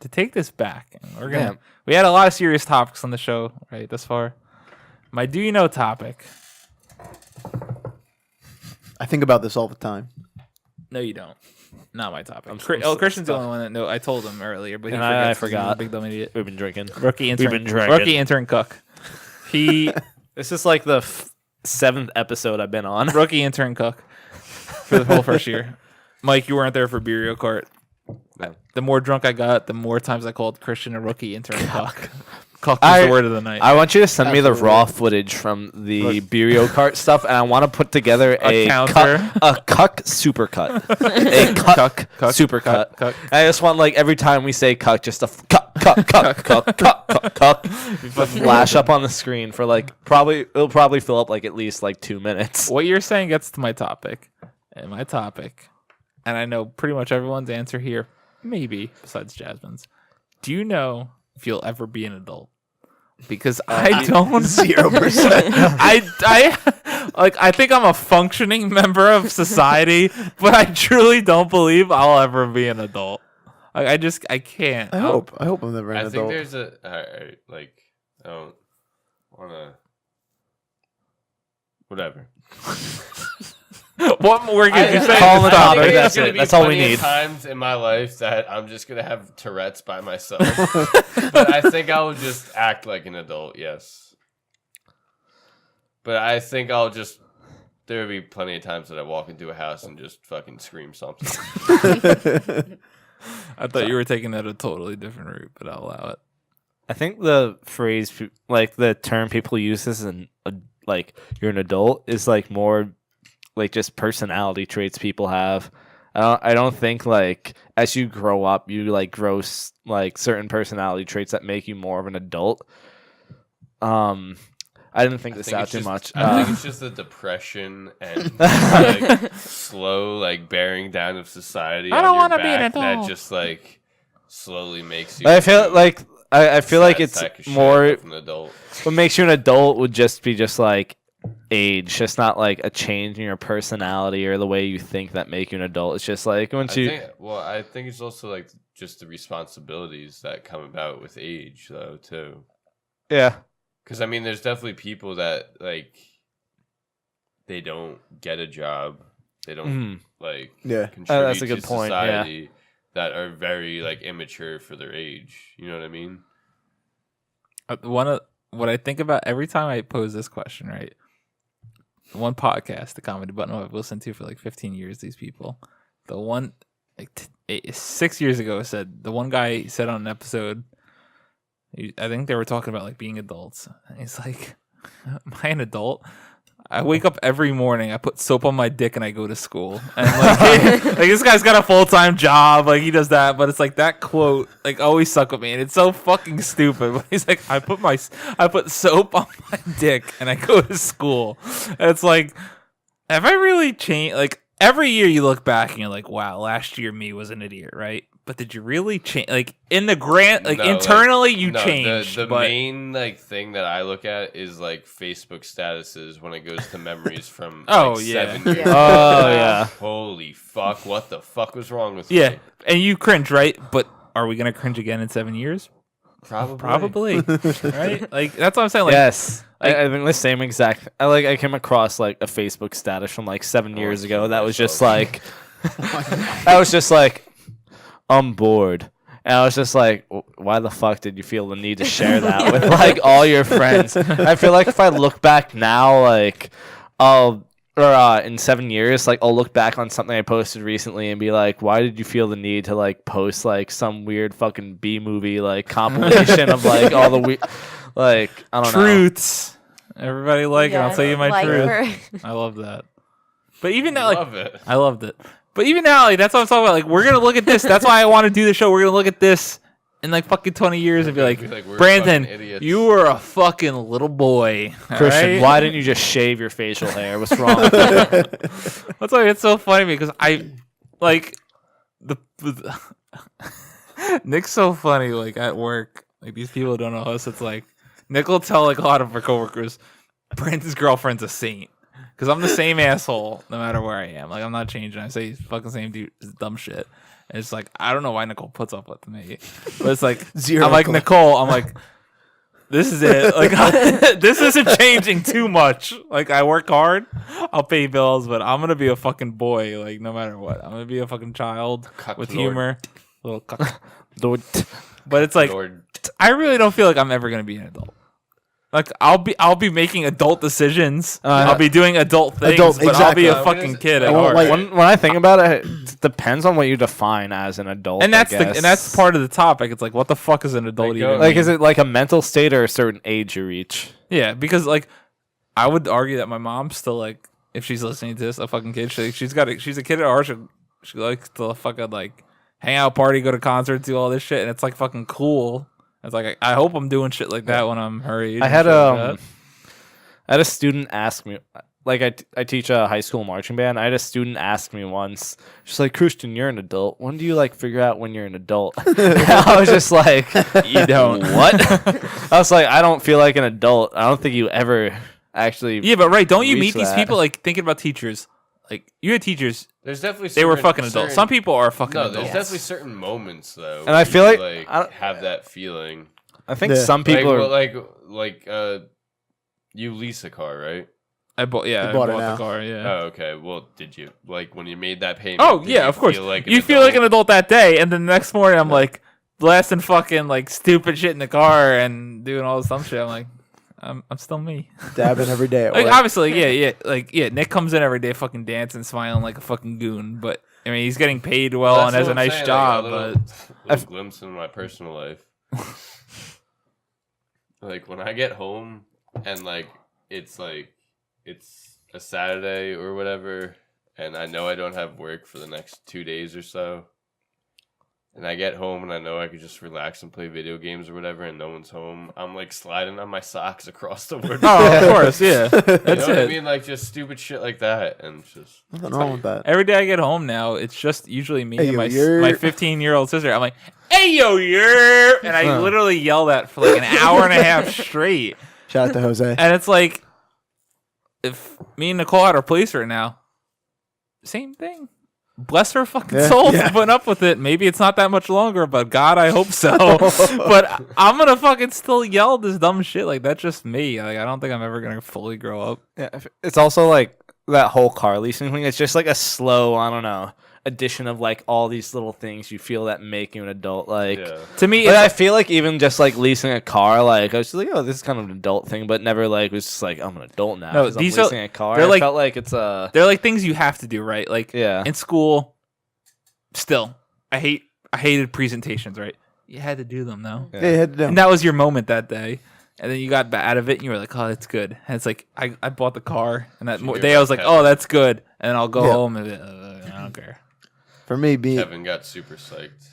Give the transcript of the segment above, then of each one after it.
to take this back. And we had a lot of serious topics on the show, right, thus far. My do you know topic. I think about this all the time. No, you don't. Not my topic. Christian's the only one that knows. I told him earlier, but I forgot. Big dumb idiot. We've been drinking. Rookie intern cook. This is like the 7th episode I've been on. Rookie intern cook for the whole first year. Mike, you weren't there for Burial Cart. No. The more drunk I got, the more times I called Christian a rookie intern cook. Cuck is the word of the night. I want you to send me the raw footage from the Burial Cart stuff, and I want to put together a cuck supercut. A cuck supercut. Cuck. I just want, like, every time we say cuck, just a cuck. Flash up on the screen for, like, it'll probably fill up, like, at least, like, 2 minutes. What you're saying gets to my topic. And my topic, and I know pretty much everyone's answer here, maybe, besides Jasmine's. Do you know if you'll ever be an adult? Because I don't. 0%. I think I'm a functioning member of society, but I truly don't believe I'll ever be an adult. I can't. I hope I'm never an I adult. think there's I don't want to. Whatever. What more could you say? Call the topic. That's it. That's all we need. Times in my life that I'm just gonna have Tourette's by myself, but I think I will just act like an adult. Yes, but I think there will be plenty of times that I walk into a house and just fucking scream something. I thought you were taking that a totally different route, but I'll allow it. I think the phrase, like the term people use this and like you're an adult is like more like just personality traits people have. I don't think like as you grow up you like grow like certain personality traits that make you more of an adult. I didn't think this out too much. I think it's just the depression and like slow like bearing down of society. I don't want to be an adult. That just like slowly makes you. I feel like I feel like it's more an adult. What makes you an adult would just be just like age, just not like a change in your personality or the way you think that make you an adult. It's just like I think it's also like just the responsibilities that come about with age, though, too. Yeah, because I mean, there's definitely people that like they don't get a job, they don't contribute that's a good to point. Society that are very like immature for their age. You know what I mean? What I think about every time I pose this question, right? One podcast, the Comedy Button, I've listened to for like 15 years. These people, the one like 6 years ago said the one guy said on an episode, I think they were talking about like being adults. And he's like, "Am I an adult? I wake up every morning, I put soap on my dick, and I go to school." And like this guy's got a full-time job, like he does that. But it's like that quote, like always stuck with me, and it's so fucking stupid. But he's like, I put soap on my dick, and I go to school. And it's like, have I really changed? Like every year you look back and you're like, wow, last year me was an idiot, right? But did you really change? Like in the grand, like internally, you changed. The main like thing that I look at is like Facebook statuses when it goes to memories from 7 years. Oh yeah. Holy fuck! What the fuck was wrong with me? Yeah, and you cringe, right? But are we gonna cringe again in 7 years? Probably. Right? Like that's what I'm saying. Like, yes. Like, I think the same exact. I came across like a Facebook status from like 7 years ago that was just like, I'm bored. And I was just like, why the fuck did you feel the need to share that with like all your friends? I feel like if I look back now, like in 7 years, like I'll look back on something I posted recently and be like, why did you feel the need to like post like some weird fucking B movie like compilation of like all the like I don't know truths. Everybody like it. I'll tell you my truth. I love that. But even now, like I loved it. But even now, like that's what I'm talking about. Like we're gonna look at this. That's why I want to do the show. We're gonna look at this in like fucking 20 years and be like Brandon, you were a fucking little boy. Christian, right? why didn't you just shave your facial hair? What's wrong with you? That's why it's so funny because I like the Nick's so funny. Like at work, like these people don't know us. It's like Nick will tell like a lot of our coworkers, Brandon's girlfriend's a saint. Because I'm the same asshole no matter where I am. Like, I'm not changing. I say fucking same dude, dumb shit. And it's like, I don't know why Nicole puts up with me. But it's like, Zero I'm like, clue. Nicole, I'm like, this is it. Like, this isn't changing too much. Like, I work hard, I'll pay bills, but I'm going to be a fucking boy, like, no matter what. I'm going to be a fucking child with humor. Little cuck. Lord. But it's like, Lord. I really don't feel like I'm ever going to be an adult. Like, I'll be making adult decisions. I'll be doing adult things, but I'll be exactly. a fucking kid at I won't heart. like- When I think about it, it depends on what you define as an adult. And that's I guess. and that's part of the topic. It's like, what the fuck is an adult Like, even? Like, mean? is it like a mental state or a certain age you reach? Yeah, because like, I would argue that my mom's still like, if she's listening to this, a fucking kid. She's a kid at heart. She likes to fucking like hang out, party, go to concerts, do all this shit, and it's like fucking cool. It's like I hope I'm doing shit like that when I'm her age. I and had shit like that. I had a student ask me, like I teach a high school marching band. I had a student ask me once, she's like, Christian, you're an adult. When do you like figure out when you're an adult? I was just like, you don't. What? I was like, I don't feel like an adult. I don't think you ever actually. Yeah, but right, don't you meet reach these that. people like thinking about teachers? Like you had teachers, There's definitely they were certain- fucking adults. certain- Some people are fucking No, adults. there's definitely certain moments though. And I where feel you, like- I don't- have that feeling. I think Yeah. some people are. Like you lease a car, right? I bought You I bought bought it the now. car. Yeah. Oh, okay. Well, did you like when you made that payment? Oh did yeah, you of course. Feel like You feel like an adult that day, and then the next morning I'm like blasting fucking like stupid shit in the car and doing all this dumb shit. I'm like, I'm still me. Dabbing every day at Like work. obviously, yeah. Nick comes in every day, fucking dancing, smiling like a fucking goon. But I mean, he's getting paid well That's and has what a I'm nice saying, job. Like, a but little glimpse into my personal life. Like when I get home and it's a Saturday or whatever, and I know I don't have work for the next 2 days or so. And I get home and I know I could just relax and play video games or whatever, and no one's home. I'm like sliding on my socks across the wardrobe. oh, of course, yeah. You know That's what I it. mean? Like just stupid shit like that, and it's just Nothing wrong with that. Every day I get home now, it's just usually me Hey, and yo, my yer. 15-year-old sister. I'm like, hey yo, yer, and I literally yell that for like an hour and a half straight. Shout out to Jose. And it's like, if me and Nicole had our place right now, same thing. Bless her fucking Yeah, soul yeah. for putting up with it. Maybe it's not that much longer, but God, I hope so. But I'm gonna fucking still yell this dumb shit. Like that's just me. Like I don't think I'm ever gonna fully grow up. Yeah, it's also like that whole car leasing thing. It's just like a slow, I don't know, addition of like all these little things you feel that make you an adult. Like, yeah. To me, like, it's, I feel like even just like leasing a car, like I was just like, oh, this is kind of an adult thing, but never like was just like I'm an adult now. No, 'cause I'm these are- leasing a car. they're I like- felt like it's a they're like things you have to do, right? Like yeah. in school, still, I hated presentations, right? You had to do them though. Yeah, you had to do. And that was your moment that day. And then you got out of it and you were like, oh, that's good. And it's like, I bought the car. And that Should be day I was like like, Kevin. oh, that's good. And I'll go Yeah. home and I don't care. For me, Kevin got super psyched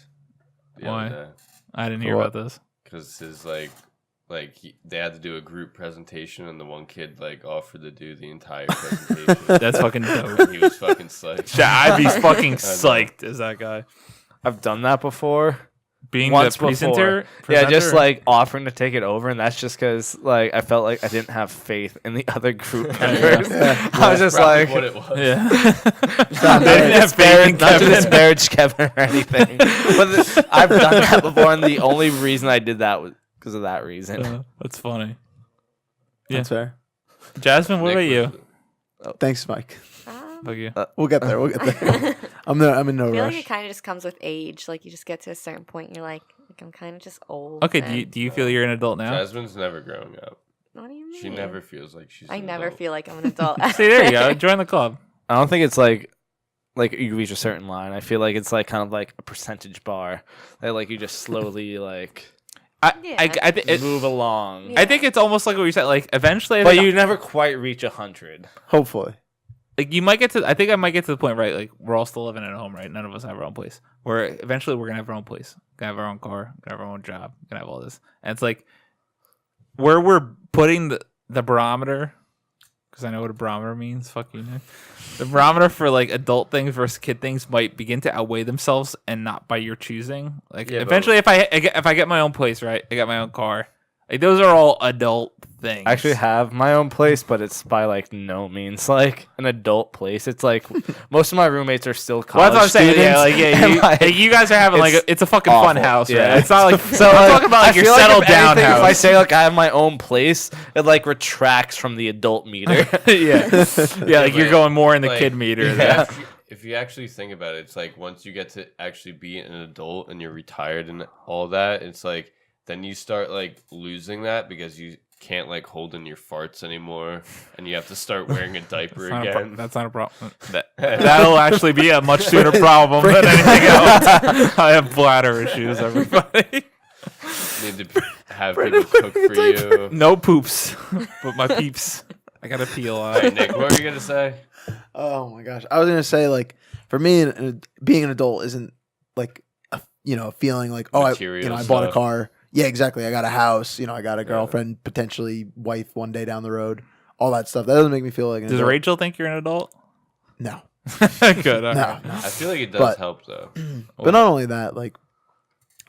the Why? other day I didn't For hear what? about this. because his they had to do a group presentation, and the one kid offered to do the entire presentation. That's fucking dope. He was fucking psyched. Yeah, I'd be fucking know. psyched as that guy. I've done that before. Being Once the presenter? Yeah, just presenter? like offering to take it over, and that's just because like I felt like I didn't have faith in the other group members. I was just Probably like, what it was. Yeah. not They didn't have faith in not to Kevin. disparage Kevin or anything, but I've done that before, and the only reason I did that was because of that reason. That's funny. that's fair. Jasmine, what Nick about was- you? Thanks, Mike. Fuck you. We'll get there. We'll get there. I'm in no I feel like rush. it kind of just comes with age. Like you just get to a certain point, and you're like I'm kind of just old. Okay, and do you feel you're an adult now? Jasmine's never growing up. What do you mean? She never feels like she's. I an never adult. feel like I'm an adult. See, there you go. Join the club. I don't think it's like you reach a certain line. I feel like it's like kind of like a percentage bar that like you just slowly like Yeah. I think move along. Yeah. I think it's almost like what you said. Like eventually, I But think you never quite reach 100. Hopefully. like you might get to. I think I might get to the point, right? Like we're all still living at home, right? None of us have our own place. Where eventually we're gonna have our own place, gonna have our own car, gonna have our own job, gonna have all this. And it's like where we're putting the barometer, because I know what a barometer means. Fuck you, Nick. The barometer for like adult things versus kid things might begin to outweigh themselves, and not by your choosing. Like Yeah, but- eventually, if I get my own place, right? I got my own car. Like those are all adult things. I actually have my own place, but it's by like no means like an adult place. It's like most of my roommates are still college well, that's what I'm saying. Yeah, students, like and, like, you guys are having like it's a fucking fun awful. house, right? Yeah. It's not like So I'm like, talking about like I your feel like settled if down anything, house. If I say like I have my own place, it like retracts from the adult meter. yeah, yeah, like you're but, going more in the like, kid meter. yeah. If you actually think about it, it's like once you get to actually be an adult and you're retired and all that, it's like then you start like losing that because you can't like hold in your farts anymore and you have to start wearing a diaper again. That's not a problem. That'll actually be a much sooner problem than anything else. I have bladder issues, everybody. Need to have people cook for you. No poops, but my peeps. I gotta pee a lot. Hey, Nick, what were you gonna say? Oh my gosh, I was gonna say like for me, being an adult isn't like a feeling like I Material bought a stuff. car. Yeah, exactly. I got a house. I got a girlfriend, potentially wife one day down the road. All that stuff. That doesn't make me feel like an Does adult. Rachel think you're an adult? No, Good. all no, right. no. I feel like it does But- help though. But not only that, like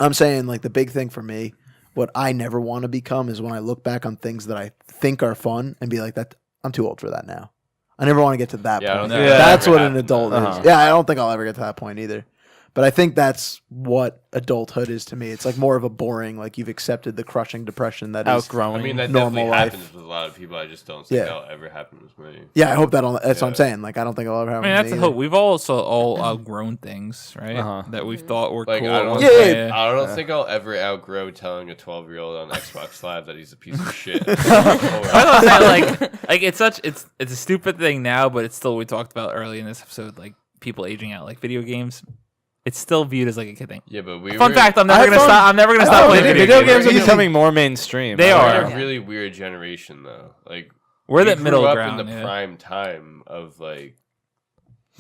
I'm saying, like the big thing for me, what I never want to become is when I look back on things that I think are fun and be like, "That I'm too old for that now." I never want to get to that Yeah, I don't point. think that'll That's ever what an happen, adult though. is. Yeah, I don't think I'll ever get to that point either. But I think that's what adulthood is to me. It's like more of a boring, like you've accepted the crushing depression that is. Outgrowing. I mean, that normal definitely life. happens with a lot of people. I just don't think Yeah. that'll ever happen with me. Yeah, I hope that's what I'm Yeah. saying. Like I don't think I'll ever I have. mean, that's the me hope. either. We've also all outgrown things, right? Uh-huh. That we've thought were Like cool. I at don't, one Yeah, point. I don't think I'll ever outgrow telling a 12-year-old on Xbox Live that he's a piece of shit. I was saying, like it's a stupid thing now, but it's still we talked about early in this episode, like people aging out, like video games. It's still viewed as like a kid thing. Yeah, but we Fun were, fact: I'm I never had gonna fun. stop. I'm never gonna I stop thought playing Video games are Easy. becoming more mainstream. They I are. like We're a really weird generation though. Like We're we that middle grew up ground. in the yeah. prime time of like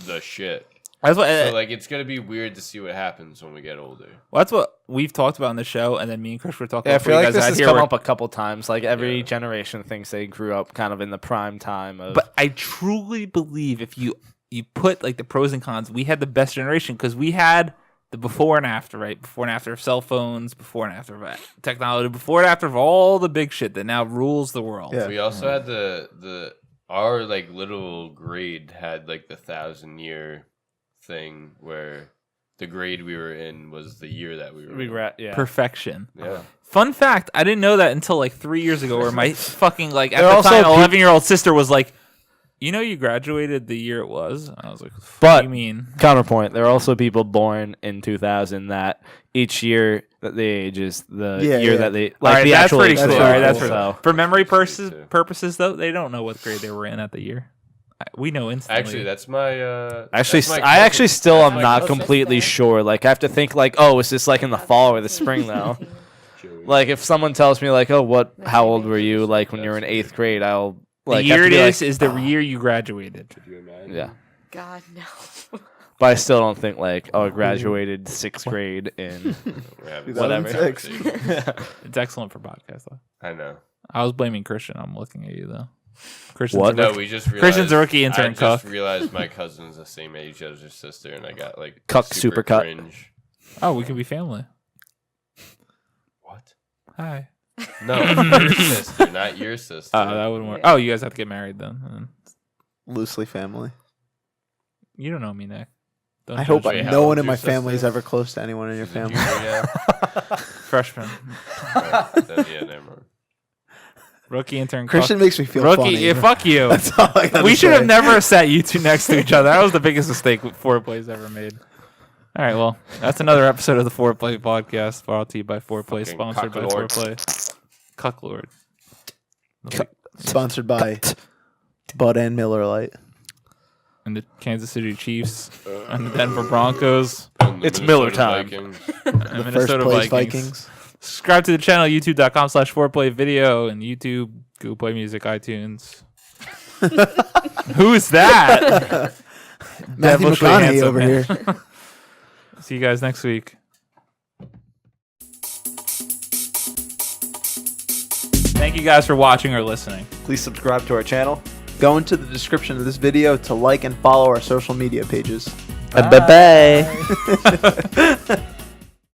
the shit. That's what. So like it's gonna be weird to see what happens when we get older. Well, that's what we've talked about in the show, and then me and Chris were talking Yeah, I about. feel before you like guys this got has here, come where- up a couple times. Like every Yeah. generation thinks they grew up kind of in the prime time of. But I truly believe if you put like the pros and cons, we had the best generation because we had the before and after, right? Before and after of cell phones, before and after of technology, before and after of all the big shit that now rules the world. Yeah. We also had our like little grade had like the 1,000-year thing where the grade we were in was the year that we were in. regret, yeah. Perfection. Yeah. Fun fact, I didn't know that until like 3 years ago where my fucking like at There are the also time peop- 11-year-old sister was like, you graduated the year it was? And I was like, what But- do you mean? Counterpoint: there are also people born in 2000 that each year that they age is the Yeah, year yeah. that they like All right, the that's actual pretty age cool. they All right, are, that's pretty so. For memory too. purposes though, they don't know what grade they were in at the year. We know instantly. Actually, that's my Actually, that's my I actually cousin. still That's am my not cousin. completely sure. Like, I have to think like, oh, is this like in the fall or the spring though? Like, if someone tells me like, oh, how old were you like when you were in 8th grade? I'll like the have year to it be is like, is the year you graduated. Could you imagine? yeah. God, no. But I still don't think like, oh, I graduated 6th grade in. We're having Whatever. 2006. conversation. It's excellent for podcast though. I know. I was blaming Christian. I'm looking at you though. Christian's What? a No, rookie- we just realized. Christian's a rookie intern I just cuck. realized my cousin's the same age as her sister, and I got like Cuck super supercut. cringe. Oh, we can be family. What? Hi. No, your sister, not your sister. Oh, that wouldn't work. Oh, you guys have to get married then. Loosely family. You don't know me, Nick. Don't I hope judge Wait, me. how no one old's in your my family is sister? ever close to anyone in your Is it family. junior now? Freshman, Oh, then, yeah, never mind. rookie intern. Christian makes me feel rookie. funny. Yeah, fuck you. That's all I gotta We should say. have never sat you two next to each other. That was the biggest mistake Foreplay ever made. All right, well, that's another episode of the Foreplay podcast brought to you by Foreplay, Fucking sponsored by cucklord. Foreplay. Cucklord. Sponsored by Bud and Miller Lite. And the Kansas City Chiefs and the Denver Broncos And the It's Miller Minnesota time. Vikings. and The Minnesota first place Vikings. Vikings. Subscribe to the channel, youtube.com/4play video, and YouTube, Google Play Music, iTunes. Who's that? Matthew Devilishly McConaughey handsome over man. here. See you guys next week. Thank you guys for watching or listening. Please subscribe to our channel. Go into the description of this video to like and follow our social media pages. Bye bye.